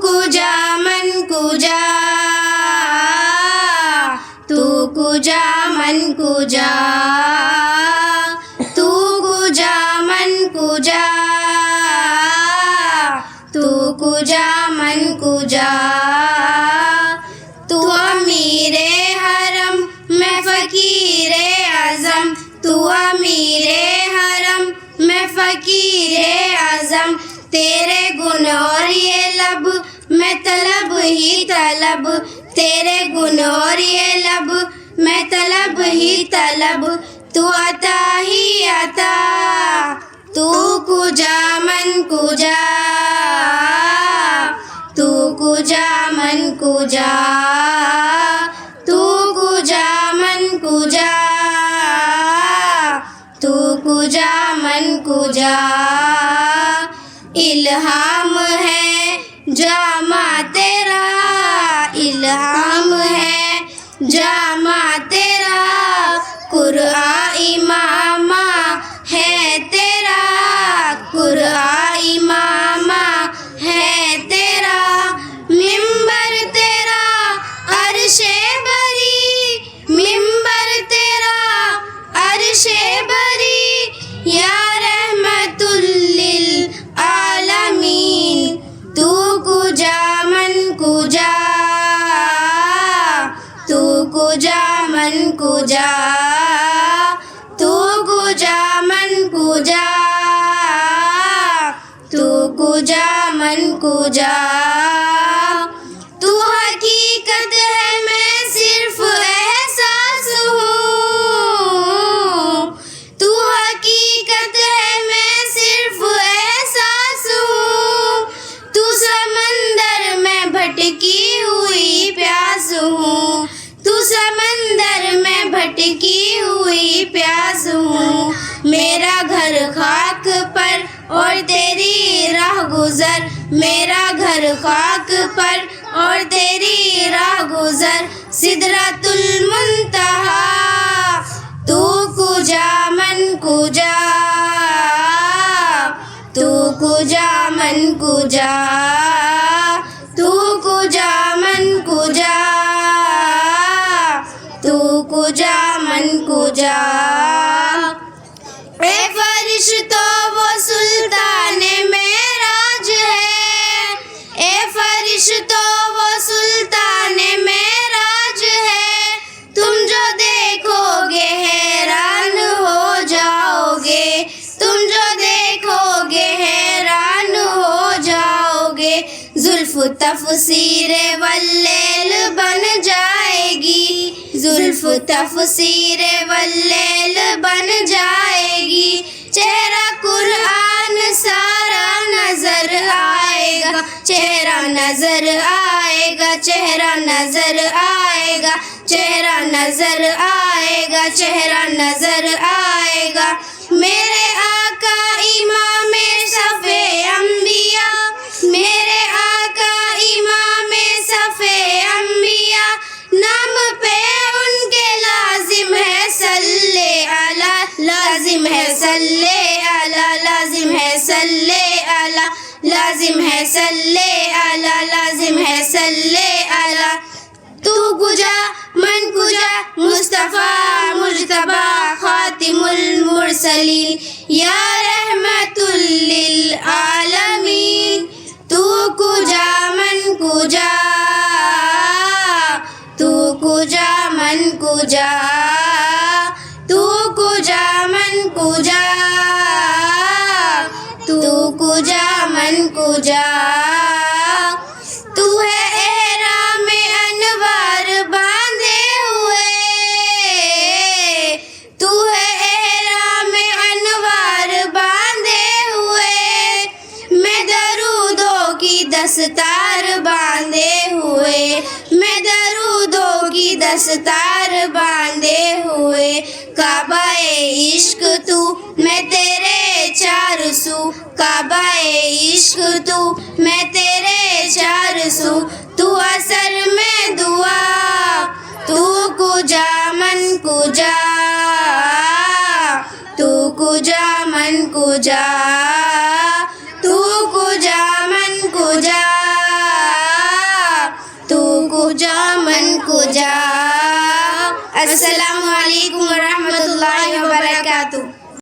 कुजा मन कुजा, तू कुजा मन कुजा, तू कुजा मन कुजा, तू कुजा मन कुजा। तू अमीरे हरम मैं फ़कीरे आज़म, तू अमीरे हरम मैं फ़कीरे आज़म। तेरे गुण और ये लब मैं तलब ही तलब, तेरे गुण और ये लब मैं तलब ही तलब। तू अता ही अता, तू कुजा मन कुजा, तू कुजा मन कुजा, तू कुजा मन कुजा, तू कुजा मन कुजा। इल्हाम है जामा तेरा, इल्हाम है जामा तेरा, कुरआन इमामा है तेरा, कुरआन इमामा है तेरा। मिंबर तेरा अर्शे बरी, मिंबर तेरा अर्शे बरी, या रहमतुल लिल आलमीन। तू कुजा मन कुजा, तू कुजा मन कुजा, तू कुजा मन कुजा, तू कुजा मन कुजा। तू हकीकत है मैं सिर्फ एहसास हूँ, तू हकीकत है मैं सिर्फ एहसास हूँ। तू समंदर में भटकी हुई प्यास हूँ, तू समंदर में भटकी हुई प्यास हूँ। मेरा घर खाक पर और तेरी राह गुजर, मेरा घर खाक पर और तेरी राह गुजर। सिदरतुल मुंतहा, तू कुजा मन कुजा, तू कुजा मन कुजा, तू कुजा मन कुजा, तू कुजा मन कुजा। ए फरिश्तों वो सुल्ताने मेराज है, ए फरिश्तों वो सुल्ताने मेराज है। तुम जो देखोगे हैरान हो जाओगे, तुम जो देखोगे हैरान हो जाओगे। जुल्फ तफसीरे वल्लैल बन जाएगी, जुल्फ तफसीरे वल्लैल बन जाएगी। चेहरा कुरान सारा नजर आएगा, चेहरा नजर आएगा, चेहरा नजर आएगा, चेहरा नजर आएगा, चेहरा नजर आएगा। मेरे आका इमाम सफ़े अम्बिया, मेरे आका इमाम सफ़े अम्बिया। नाम पे उनके लाजिम है सल्ले अला, लाजिम है सल्ले अला, लाजिम है सल्ले अला, लाजिम है सल्ले अला, लाजिम है सल्ले अला। तू कुजा मन कुजा, मुस्तफ़ा मुज्तबा खातिमुल मुरसलीन, या रहमतुल लिल आलमीन। तू कुजा मन कुजा, तू कुजा मन कुजा, तू कुजा मन कुजा, तू कुजा मन कुजा। तू है एहराम अनवार बांधे हुए, तू है एहराम अनवार बांधे हुए। मैं दरूदों की दस्तार बांधे हुए, मैं दरूदों की दस्तार बांधे हुए। काबाए इश्क तू मैं तेरे चार सू, काबाए इश्क तू मैं तेरे चार सू। तू असर में दुआ, तू कुजा मन कुजा, तू कुजा मन कुजा, तू कुजा मन कुजा। तुझा मन को जा। अस्सलामु अलैकुम व रहमतुल्लाहि व बरकातुहू।